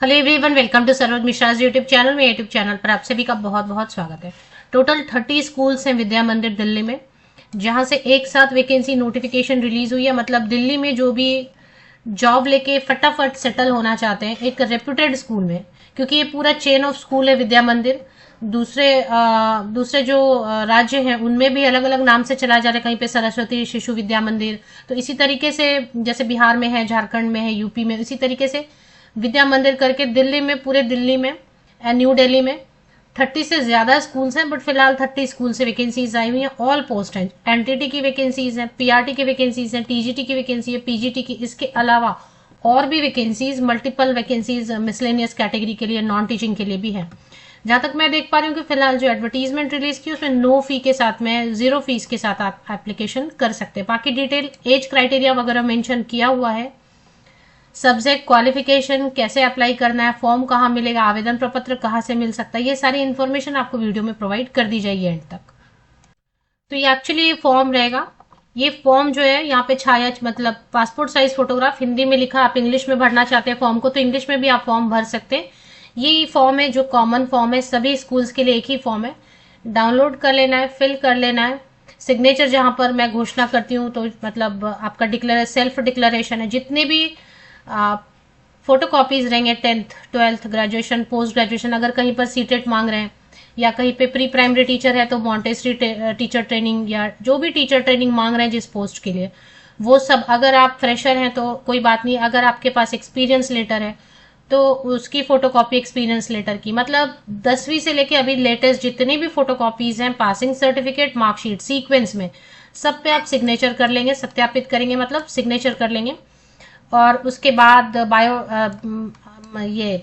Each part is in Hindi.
Hello everyone, welcome to Saroj Mishra's YouTube channel में। यूट्यूब चैनल पर आप सभी का बहुत बहुत स्वागत है। टोटल 30 स्कूल्स हैं विद्या मंदिर दिल्ली में, जहां से एक साथ वैकेंसी नोटिफिकेशन रिलीज हुई है। मतलब दिल्ली में जो भी जॉब लेके फटाफट सेटल होना चाहते हैं एक रेप्यूटेड स्कूल में, क्योंकि ये पूरा चेन ऑफ स्कूल है विद्या मंदिर। दूसरे जो राज्य हैं उनमें भी अलग अलग नाम से चला जा रहा है। कहीं पे सरस्वती शिशु विद्या मंदिर, तो इसी तरीके से जैसे बिहार में है, झारखंड में है, यूपी में, इसी तरीके से विद्या मंदिर करके दिल्ली में, पूरे दिल्ली में न्यू दिल्ली में 30 से ज्यादा स्कूल्स हैं। बट फिलहाल 30 स्कूल से वैकेंसीज आई हुई हैं। ऑल पोस्ट हैं, एनटीटी की वैकेंसीज हैं, पीआरटी की वैकेंसीज हैं, टीजीटी की वैकेंसी है, पीजीटी की। इसके अलावा और भी vacancies, multiple vacancies miscellaneous category के लिए, नॉन टीचिंग के लिए भी है। जहां तक मैं देख पा रही हूँ कि फिलहाल जो एडवर्टीजमेंट रिलीज की उसमें नो फी के साथ में, 0 फीस के साथ आप एप्लीकेशन कर सकते हैं। बाकी डिटेल, एज क्राइटेरिया वगैरह मेंशन किया हुआ है, सब्जेक्ट, क्वालिफिकेशन, कैसे अप्लाई करना है, फॉर्म कहाँ मिलेगा, आवेदन प्रपत्र कहाँ से मिल सकता है, ये सारी इन्फॉर्मेशन आपको वीडियो में प्रोवाइड कर दी जाएगी एंड तक। तो ये एक्चुअली फॉर्म रहेगा। ये फॉर्म जो है यहाँ पे छाया, मतलब पासपोर्ट साइज फोटोग्राफ, हिंदी में लिखा। आप इंग्लिश में भरना चाहते हैं फॉर्म को तो इंग्लिश में भी आप फॉर्म भर सकते हैं। ये फॉर्म है जो कॉमन फॉर्म है, सभी स्कूल्स के लिए एक ही फॉर्म है। डाउनलोड कर लेना है, फिल कर लेना है। सिग्नेचर जहां पर मैं घोषणा करती हूँ तो मतलब आपका सेल्फ डिक्लेरेशन है। जितने भी फोटो कॉपीज रहेंगे, 10th 12th graduation, post graduation, अगर कहीं पर सीटेट मांग रहे हैं या कहीं पे प्री प्राइमरी टीचर है तो मॉन्टेसरी टीचर ट्रेनिंग, या जो भी टीचर ट्रेनिंग मांग रहे हैं जिस पोस्ट के लिए, वो सब। अगर आप फ्रेशर हैं तो कोई बात नहीं, अगर आपके पास एक्सपीरियंस लेटर है तो उसकी फोटोकॉपी एक्सपीरियंस लेटर की, मतलब 10वीं से लेके अभी लेटेस्ट जितनी भी फोटोकॉपीज हैं, पासिंग सर्टिफिकेट, मार्कशीट, सीक्वेंस में सब पे आप सिग्नेचर कर लेंगे, सत्यापित करेंगे, मतलब सिग्नेचर कर लेंगे। और उसके बाद ये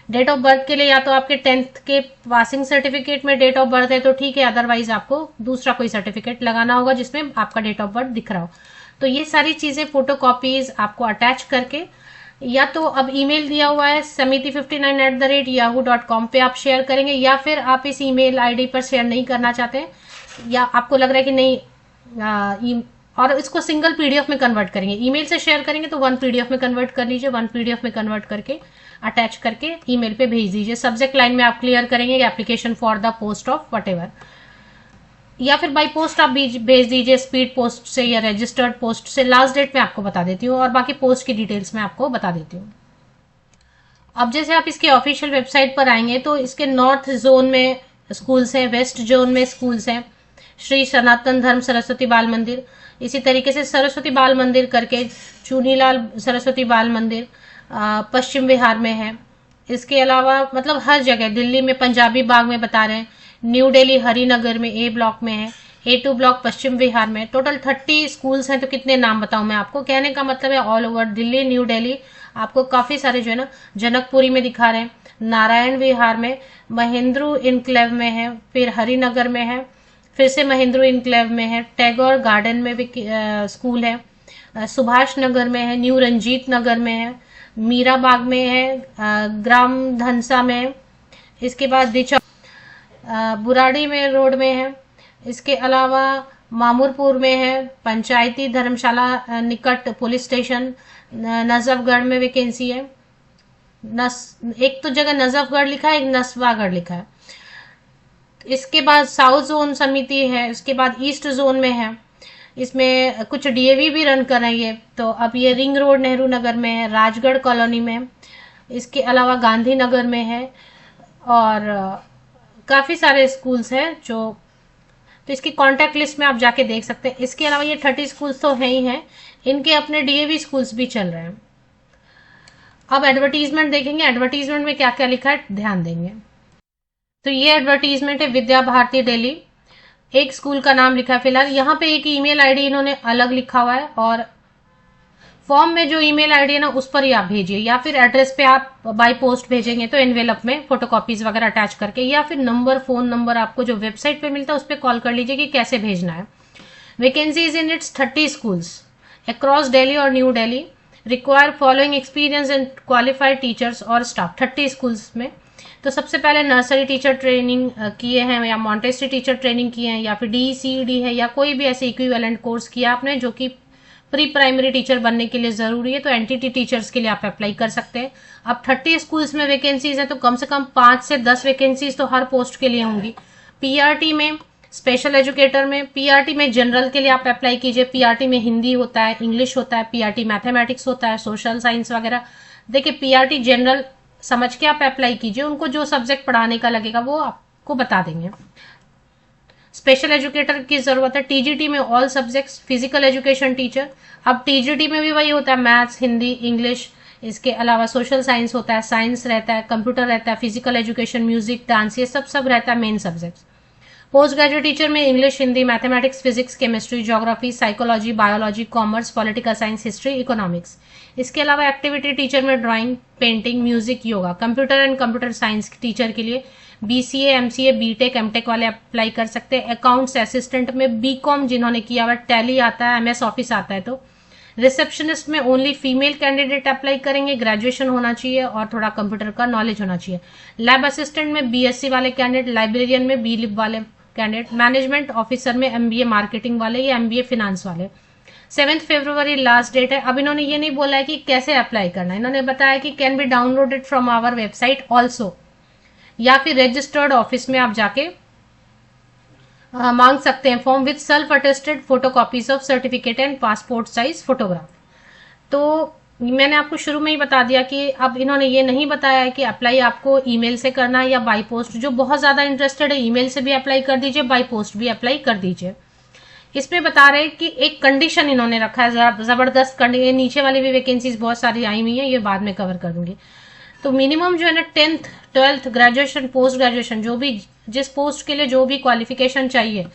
डेट ऑफ बर्थ के लिए, या तो आपके 10th के पासिंग सर्टिफिकेट में डेट ऑफ बर्थ है तो ठीक है, अदरवाइज आपको दूसरा कोई सर्टिफिकेट लगाना होगा जिसमें आपका डेट ऑफ बर्थ दिख रहा हो। तो ये सारी चीजें फोटो कॉपीज आपको अटैच करके, या तो अब ईमेल दिया हुआ है samiti59@yahoo.com पे आप शेयर करेंगे, या फिर आप इस ईमेल आईडी पर शेयर नहीं करना चाहते, या आपको लग रहा है कि नहीं, और इसको सिंगल पीडीएफ में कन्वर्ट करेंगे। ईमेल से शेयर करेंगे तो 1 पीडीएफ में कन्वर्ट कर लीजिए, 1 पीडीएफ में कन्वर्ट करके अटैच करके ईमेल पे भेज दीजिए। सब्जेक्ट लाइन में आप क्लियर करेंगे application for the post of what, या फिर बाई पोस्ट आप भेज दीजिए, स्पीड पोस्ट से या रजिस्टर्ड पोस्ट से। लास्ट डेट में आपको बता देती हूँ और बाकी पोस्ट की डिटेल्स में आपको बता देती हूँ। अब जैसे आप इसके ऑफिशियल वेबसाइट पर आएंगे तो इसके नॉर्थ जोन में स्कूल्स हैं, वेस्ट जोन में स्कूल्स हैं, श्री सनातन धर्म सरस्वती बाल मंदिर, इसी तरीके से सरस्वती बाल मंदिर करके चूनीलाल सरस्वती बाल मंदिर पश्चिम बिहार में है। इसके अलावा मतलब हर जगह, दिल्ली में पंजाबी बाग में बता रहे हैं, न्यू दिल्ली हरिनगर में ए ब्लॉक में है, A2 ब्लॉक पश्चिम बिहार में। टोटल 30 स्कूल्स हैं। तो कितने नाम बताऊं मैं आपको, कहने का मतलब है all over Delhi, new Delhi आपको काफी सारे जो है ना, जनकपुरी में दिखा रहे हैं, नारायण विहार में, महेंद्रू इनक्लेव में है, फिर हरिनगर में है, फिर से महेंद्रू इनक्लेव में है, टैगोर गार्डन में भी स्कूल है, सुभाष नगर में है, न्यू रंजीत नगर में है, मीरा बाग में है, ग्राम धनसा में है, इसके बाद दिचा बुराड़ी में रोड में है, इसके अलावा मामूरपुर में है, पंचायती धर्मशाला निकट पुलिस स्टेशन, नजफगढ़ में वैकेंसी है। एक तो जगह नजफगढ़ लिखा है, एक नसवागढ़ लिखा है। इसके बाद साउथ जोन समिति है, इसके बाद ईस्ट जोन में है, इसमें कुछ डीएवी भी रन कर रही है। तो अब ये रिंग रोड नेहरू नगर में है, राजगढ़ कॉलोनी में, इसके अलावा गांधीनगर में है, और काफी सारे स्कूल्स हैं जो, तो इसकी कॉन्टैक्ट लिस्ट में आप जाके देख सकते हैं। इसके अलावा ये 30 स्कूल्स तो हैं ही हैं, इनके अपने डीएवी स्कूल्स भी चल रहे हैं। अब एडवर्टीजमेंट देखेंगे, एडवर्टीजमेंट में क्या क्या लिखा है ध्यान देंगे। तो ये एडवर्टीजमेंट है विद्या भारती दिल्ली, एक स्कूल का नाम लिखा है फिलहाल। यहाँ पे एक ईमेल आईडी इन्होंने अलग लिखा हुआ है, और फॉर्म में जो ईमेल आईडी है ना उस पर ही आप भेजिए, या फिर एड्रेस पे आप बाय पोस्ट भेजेंगे तो एनवेलप में फोटोकॉपीज वगैरह अटैच करके, या फिर नंबर, फोन नंबर आपको जो वेबसाइट पे मिलता है उस पर कॉल कर लीजिए कि कैसे भेजना है। Vacancies in its 30 schools across Delhi और New Delhi, require following experience and qualified teachers और स्टाफ। 30 स्कूल्स में तो सबसे पहले नर्सरी टीचर ट्रेनिंग किए हैं, या मॉन्टेसरी टीचर ट्रेनिंग किए हैं, या फिर DCD है, या कोई भी ऐसे इक्विवेलेंट कोर्स किया आपने जो कि प्री प्राइमरी टीचर बनने के लिए जरूरी है, तो एनटीटी टीचर्स के लिए आप अप्लाई कर सकते हैं। अब 30 स्कूल्स में वैकेंसीज है, तो कम से कम 5 से 10 वैकेंसीज तो हर पोस्ट के लिए होंगी। पीआरटी में, स्पेशल एजुकेटर में, पीआरटी में जनरल के लिए आप अप्लाई कीजिए। पीआरटी में हिंदी होता है, इंग्लिश होता है, पीआरटी मैथमेटिक्स होता है, सोशल साइंस वगैरह। देखिए पीआरटी जनरल समझ के आप अप्लाई कीजिए, उनको जो सब्जेक्ट पढ़ाने का लगेगा वो आपको बता देंगे। स्पेशल एजुकेटर की जरूरत है। टीजीटी में all subjects, physical education teacher. अब टीजीटी में भी वही होता है, मैथ्स, हिंदी, इंग्लिश, इसके अलावा सोशल साइंस होता है, साइंस रहता है, कंप्यूटर रहता है, फिजिकल एजुकेशन, म्यूजिक, डांस, ये सब रहता है main subjects. Post graduate teacher में English, Hindi, mathematics, physics, chemistry, geography, psychology, biology, commerce, political science, history, economics. इसके अलावा एक्टिविटी टीचर में drawing, painting, music, yoga. Computer and computer science teacher के लिए बीसीए, एमसीए, बीटेक, एमटेक वाले अप्लाई कर सकते हैं। अकाउंट्स असिस्टेंट में बीकॉम जिन्होंने किया हुआ, टैली आता है, एमएस ऑफिस आता है। तो रिसेप्शनिस्ट में ओनली फीमेल कैंडिडेट अप्लाई करेंगे, ग्रेजुएशन होना चाहिए और थोड़ा कंप्यूटर का नॉलेज होना चाहिए। लैब असिस्टेंट में बीएससी वाले कैंडिडेट, लाइब्रेरियन में बीलिब वाले कैंडिडेट, मैनेजमेंट ऑफिसर में एमबीए मार्केटिंग वाले या एमबीए फिनांस वाले। 7 फरवरी लास्ट डेट है। अब इन्होंने ये नहीं बोला है कि कैसे अप्लाई करना है, इन्होंने बताया कि can be downloaded from our website also, या फिर रजिस्टर्ड ऑफिस में आप जाके मांग सकते हैं form with self attested photocopies of certificate and passport size photograph. तो मैंने आपको शुरू में ही बता दिया कि अब इन्होंने ये नहीं बताया है कि अप्लाई आपको ईमेल से करना है या बाय पोस्ट। जो बहुत ज्यादा इंटरेस्टेड है ईमेल से भी अप्लाई कर दीजिए, बाय पोस्ट भी अप्लाई कर दीजिए। इसमें बता रहे हैं कि एक कंडीशन इन्होंने रखा है, जबरदस्त कंडीशन। नीचे वाली भी वैकेंसीज बहुत सारी आई हुई है, ये बाद में कवर कर दूंगी। तो मिनिमम जो है ना 10th, 12th, graduation, post graduation, जो भी जिस पोस्ट के लिए जो भी क्वालिफिकेशन चाहिए,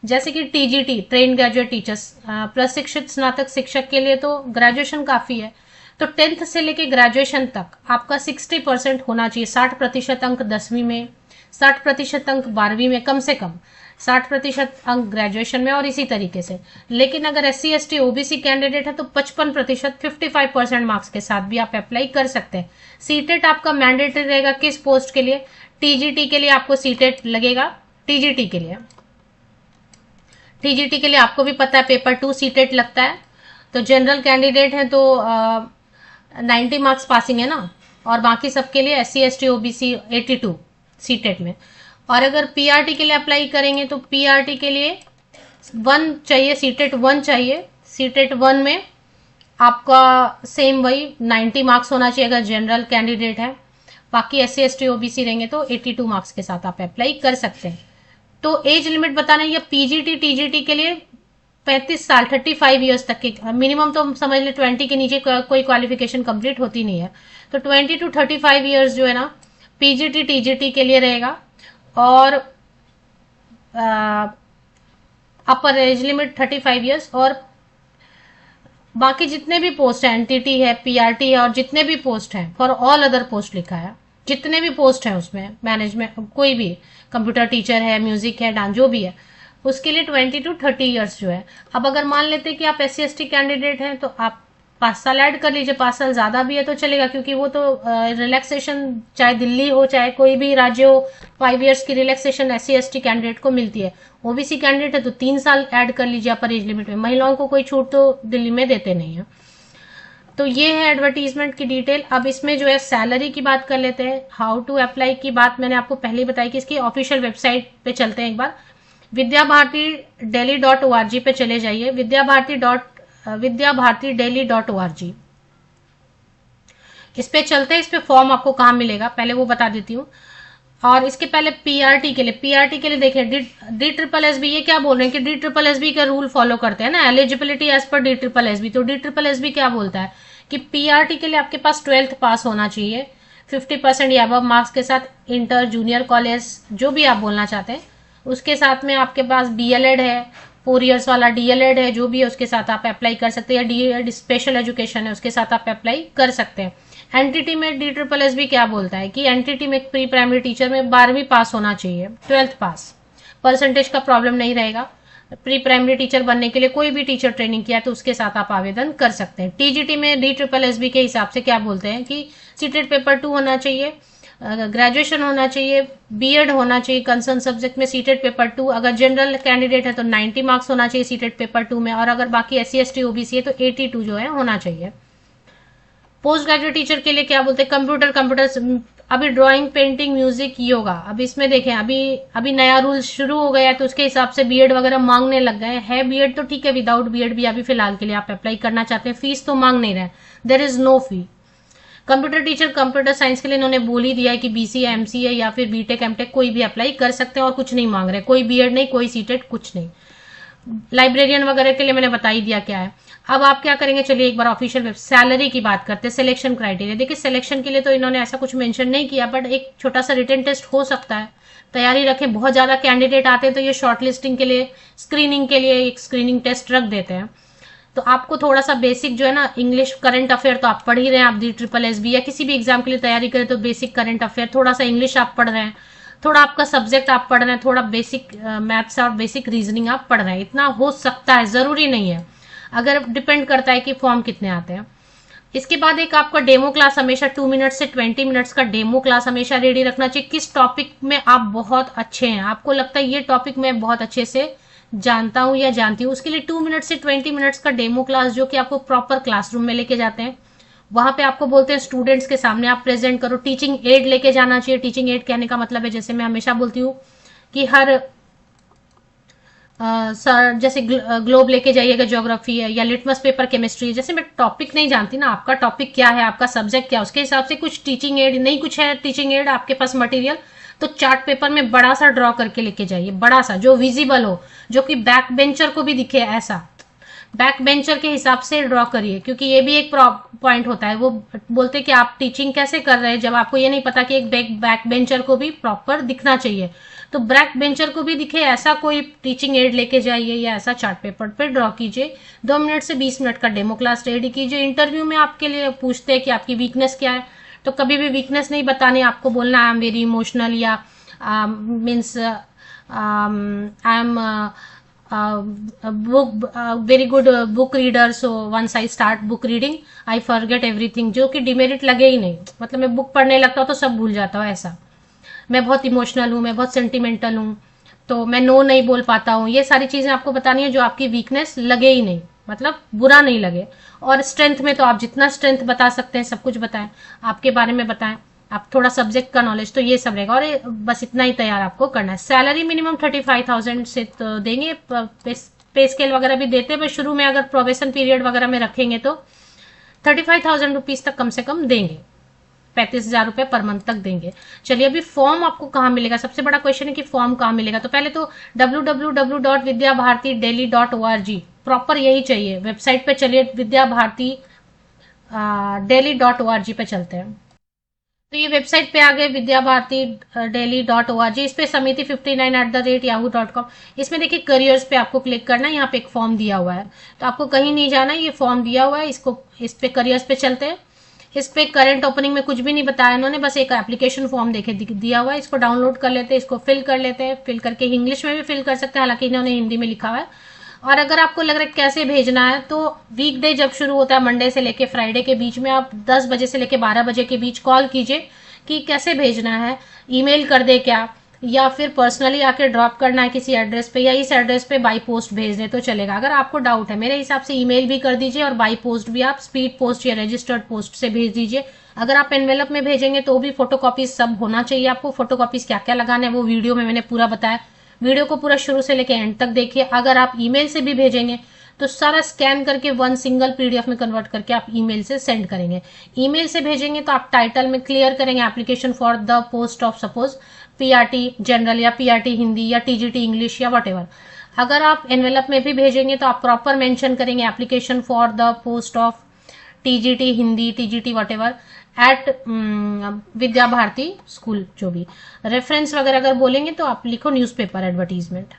जैसे कि टीजीटी, ट्रेन ग्रेजुएट टीचर्स, प्रशिक्षित स्नातक शिक्षक के लिए तो ग्रेजुएशन काफी है। तो 10th से लेके ग्रेजुएशन तक आपका 60% होना चाहिए। 60% अंक 10वीं में, 60% अंक 12वीं में, कम से कम 60% अंक ग्रेजुएशन में, और इसी तरीके से। लेकिन अगर SC ST OBC कैंडिडेट है तो 55%, 55% मार्क्स के साथ भी आप अप्लाई कर सकते हैं। सीटेट आपका मैंडेटरी रहेगा। किस पोस्ट के लिए? टीजीटी के लिए आपको सीटेट लगेगा। टीजीटी के लिए आपको भी पता है पेपर 2 सीटेट लगता है। तो जनरल कैंडिडेट है तो 90 मार्क्स पासिंग है ना, और बाकी सबके लिए SC ST OBC 82 सीटेट में। और अगर पीआरटी के लिए अप्लाई करेंगे तो पीआरटी के लिए 1 चाहिए, सीटेट 1 चाहिए। सीटेट 1 में आपका सेम वही 90 मार्क्स होना चाहिए अगर जनरल कैंडिडेट है। बाकी SC ST OBC रहेंगे तो 82 मार्क्स के साथ आप अप्लाई कर सकते हैं। तो एज लिमिट बताना है, या पीजीटी टीजीटी के लिए 35 साल 35 ईयर्स तक के, मिनिमम तो समझ ले 20 के नीचे कोई क्वालिफिकेशन कंप्लीट होती नहीं है। तो 20 to 35 ईयर्स जो है ना पीजीटी टीजीटी के लिए रहेगा। और अपर एज लिमिट 35 ईयर्स। और बाकी जितने भी पोस्ट है, एनटीटी है, पीआरटी है, और जितने भी पोस्ट हैं, फॉर ऑल अदर पोस्ट लिखा है, जितने भी पोस्ट हैं उसमें मैनेजमेंट, कोई भी कंप्यूटर टीचर है, म्यूजिक है, डांस, जो भी है, उसके लिए 20 to 30 ईयर्स जो है। अब अगर मान लेते हैं कि आप SC ST कैंडिडेट हैं तो आप 5 साल ऐड कर लीजिए, 5 साल ज्यादा भी है तो चलेगा, क्योंकि वो तो रिलैक्सेशन चाहे दिल्ली हो चाहे कोई भी राज्य हो, 5 ईयर्स की रिलैक्सेशन SC ST कैंडिडेट को मिलती है। ओबीसी कैंडिडेट है तो 3 साल ऐड कर लीजिए अपर एज लिमिट में। महिलाओं को कोई छूट तो दिल्ली में देते नहीं है। तो ये है एडवर्टीजमेंट की डिटेल। अब इसमें जो है सैलरी की बात कर लेते हैं। हाउ टू अप्लाई की बात मैंने आपको पहले ही बताई कि इसकी ऑफिशियल वेबसाइट पे चलते हैं एक बार। vidyabharati.delhi.org पे चले जाइए। vidyabharati.delhi.org इस पे चलते हैं। इस पे फॉर्म आपको कहाँ मिलेगा पहले वो बता देती हूँ। और इसके पहले पीआरटी के लिए देखिए DSSB, ये क्या बोल रहे हैं कि DSSB का रूल फॉलो करते हैं ना, एलिजिबिलिटी एज पर DSSB। तो DSSB क्या बोलता है कि पीआरटी के लिए आपके पास 12th पास होना चाहिए 50% या अबव मार्क्स के साथ, इंटर, जूनियर कॉलेज, जो भी आप बोलना चाहते हैं, उसके साथ में आपके पास DLED है, 4 ईयर्स वाला DLED है, जो भी है उसके साथ आप अप्लाई कर सकते हैं, या DED स्पेशल एजुकेशन है उसके साथ आप अप्लाई कर सकते हैं। एनटीटी में DSSB क्या बोलता है कि एनटीटी में प्री प्राइमरी टीचर में 12वीं पास होना चाहिए, 12th पास, परसेंटेज का प्रॉब्लम नहीं रहेगा। प्री प्राइमरी टीचर बनने के लिए कोई भी टीचर ट्रेनिंग किया तो उसके साथ आप आवेदन कर सकते हैं। टीजीटी में DSSB के हिसाब से क्या बोलते हैं कि सीटेट पेपर 2 होना चाहिए, ग्रेजुएशन होना चाहिए, बीएड होना चाहिए कंसर्न सब्जेक्ट में, सीटेट पेपर 2, अगर जनरल कैंडिडेट है तो 90 मार्क्स होना चाहिए सीटेट पेपर 2 में, और अगर बाकी SC ST OBC है तो 82 जो है होना चाहिए। पोस्ट ग्रेजुएट टीचर के लिए क्या बोलते हैं, कंप्यूटर अभी ड्राइंग, पेंटिंग, म्यूजिक, योगा। अब इसमें देखें अभी नया रूल शुरू हो गया है तो उसके हिसाब से बीएड वगैरह मांगने लग गए हैं। बीएड तो ठीक है, विदाउट बीएड भी अभी फिलहाल के लिए आप अप्लाई करना चाहते हैं, फीस तो मांग नहीं रहे, there is no fee. Computer teacher, computer science के लिए इन्होंने बोल ही दिया है कि BCA MCA या फिर BTech MTech कोई भी अप्लाई कर सकते हैं और कुछ नहीं मांग रहे, कोई बीएड नहीं, कोई सीटेट, कुछ नहीं। लाइब्रेरियन वगैरह के लिए मैंने बता ही दिया क्या है। अब आप क्या करेंगे, चलिए एक बार ऑफिशियल सैलरी की बात करते हैं, सिलेक्शन क्राइटेरिया। देखिए सिलेक्शन के लिए तो इन्होंने ऐसा कुछ मेंशन नहीं किया, बट एक छोटा सा रिटन टेस्ट हो सकता है, तैयारी रखें। बहुत ज्यादा कैंडिडेट आते हैं तो ये शॉर्ट लिस्टिंग के लिए, स्क्रीनिंग के लिए एक स्क्रीनिंग टेस्ट रख देते हैं। तो आपको थोड़ा सा बेसिक जो है ना, इंग्लिश करंट अफेयर तो आप पढ़ ही रहे हैं, आप DSSB या किसी भी एग्जाम के लिए तैयारी करें तो बेसिक करंट अफेयर, थोड़ा सा इंग्लिश आप पढ़ रहे हैं, थोड़ा आपका सब्जेक्ट आप पढ़ रहे हैं, थोड़ा बेसिक मैथ्स और बेसिक रीजनिंग आप पढ़ रहे हैं, इतना हो सकता है, जरूरी नहीं है, अगर डिपेंड करता है कि फॉर्म कितने आते हैं। इसके बाद एक आपका डेमो क्लास हमेशा 2 मिनट से 20 मिनट्स का डेमो क्लास हमेशा रेडी रखना चाहिए। किस टॉपिक में आप बहुत अच्छे हैं, आपको लगता है ये टॉपिक मैं बहुत अच्छे से जानता हूं या जानती हूँ, उसके लिए 2 मिनट से 20 मिनट्स का डेमो क्लास जो कि आपको प्रॉपर क्लासरूम में लेके जाते हैं, वहां पे आपको बोलते हैं स्टूडेंट्स के सामने आप प्रेजेंट करो। टीचिंग एड लेके जाना चाहिए। टीचिंग एड कहने का मतलब है, जैसे मैं हमेशा बोलती हूँ कि हर सर जैसे ग्लोब लेके जाइएगा, ज्योग्राफी है या लिटमस पेपर केमिस्ट्री है, जैसे मैं टॉपिक नहीं जानती ना, आपका टॉपिक क्या है, आपका सब्जेक्ट क्या है, उसके हिसाब से कुछ टीचिंग एड, नहीं कुछ है टीचिंग एड आपके पास मटेरियल, तो चार्ट पेपर में बड़ा सा ड्रॉ करके लेके जाइए, बड़ा सा जो विजिबल हो, जो कि बैक बेंचर को भी दिखे, ऐसा बैक बेंचर के हिसाब से ड्रॉ करिए, क्योंकि ये भी एक पॉइंट होता है। वो बोलते हैं कि आप टीचिंग कैसे कर रहे हैं जब आपको ये नहीं पता कि एक बैक बेंचर को भी प्रॉपर दिखना चाहिए, तो बैक बेंचर को भी दिखे ऐसा कोई टीचिंग एड लेके जाइए या ऐसा चार्ट पेपर पे ड्रॉ कीजिए। 2 मिनट से 20 मिनट का डेमो क्लास रेडी कीजिए। इंटरव्यू में आपके लिए पूछते हैं कि आपकी वीकनेस क्या है, तो कभी भी वीकनेस नहीं बतानी, आपको बोलना आई एम वेरी इमोशनल या means I am book very good book reader, so once I start book reading I forget everything, जो कि डिमेरिट लगे ही नहीं, मतलब मैं बुक पढ़ने लगता हूँ तो सब भूल जाता हूँ, ऐसा। मैं बहुत इमोशनल हूँ, मैं बहुत सेंटिमेंटल हूँ, तो मैं नो नहीं बोल पाता हूँ, ये सारी चीजें आपको बतानी है जो आपकी वीकनेस लगे ही नहीं, मतलब बुरा नहीं लगे। और स्ट्रेंथ में तो आप जितना स्ट्रेंथ बता सकते हैं सब कुछ बताएं, आपके बारे में बताएं, आप थोड़ा सब्जेक्ट का नॉलेज, तो ये सब रहेगा। और बस इतना ही तैयार आपको करना है। सैलरी मिनिमम 35,000 से तो देंगे, पे स्केल वगैरह भी देते हैं, पर शुरू में अगर प्रोबेशन पीरियड वगैरह में रखेंगे तो 35,000 रुपीज तक कम से कम देंगे, 35,000 रुपए पर मंथ तक देंगे। चलिए अभी फॉर्म आपको कहाँ मिलेगा, सबसे बड़ा क्वेश्चन है कि फॉर्म कहाँ मिलेगा। तो पहले तो www.vidyabharati.delhi.org, प्रॉपर यही चाहिए, वेबसाइट पे चलिए, विद्याभारती delhi.org पे चलते हैं। तो ये वेबसाइट पे आ गए विद्याभारती delhi.org, इस पे samiti59@yahoo.com, इसमें देखिए करियर्स पे आपको क्लिक करना है, यहाँ पे एक फॉर्म दिया हुआ है, तो आपको कहीं नहीं जाना, ये फॉर्म दिया हुआ है, इसको इस पे करियर्स पे चलते हैं। इस पे करंट ओपनिंग में कुछ भी नहीं बताया इन्होंने, बस एक एप्लीकेशन फॉर्म देखे दिया हुआ है, इसको डाउनलोड कर लेते हैं, इसको फिल कर लेते हैं, फिल करके इंग्लिश में भी फिल कर सकते हैं, हालांकि इन्होंने हिंदी में लिखा हुआ है। और अगर आपको लग रहा है कैसे भेजना है, तो वीकडे जब शुरू होता है मंडे से लेके फ्राइडे के बीच में, आप 10 बजे से लेके 12 बजे के बीच कॉल कीजिए कि कैसे भेजना है, ईमेल कर दे क्या, या फिर पर्सनली आके ड्रॉप करना है किसी एड्रेस पे, या इस एड्रेस पे बाई पोस्ट भेज दे तो चलेगा। अगर आपको डाउट है, मेरे हिसाब से ईमेल भी कर दीजिए और बाई पोस्ट भी आप स्पीड पोस्ट या रजिस्टर्ड पोस्ट से भेज दीजिए। अगर आप एनवेलप में भेजेंगे तो भी फोटोकॉपीज सब होना चाहिए आपको। फोटोकॉपीज क्या क्या लगाना है वो वीडियो में मैंने पूरा बताया, वीडियो को पूरा शुरू से लेकर एंड तक देखिए। अगर आप ईमेल से भी भेजेंगे तो सारा स्कैन करके वन सिंगल पीडीएफ में कन्वर्ट करके आप ईमेल से सेंड करेंगे। ईमेल से भेजेंगे तो आप टाइटल में क्लियर करेंगे application for the post of suppose PRT general या पीआरटी हिंदी या टीजीटी इंग्लिश या वॉटेवर। अगर आप एनवेलप में भी भेजेंगे तो आप प्रॉपर मेंशन करेंगे application for the post of TGT Hindi, TGT whatever at Vidya Bharati school. जो भी रेफरेंस वगैरह अगर बोलेंगे तो आप लिखो न्यूज़पेपर एडवर्टीजमेंट।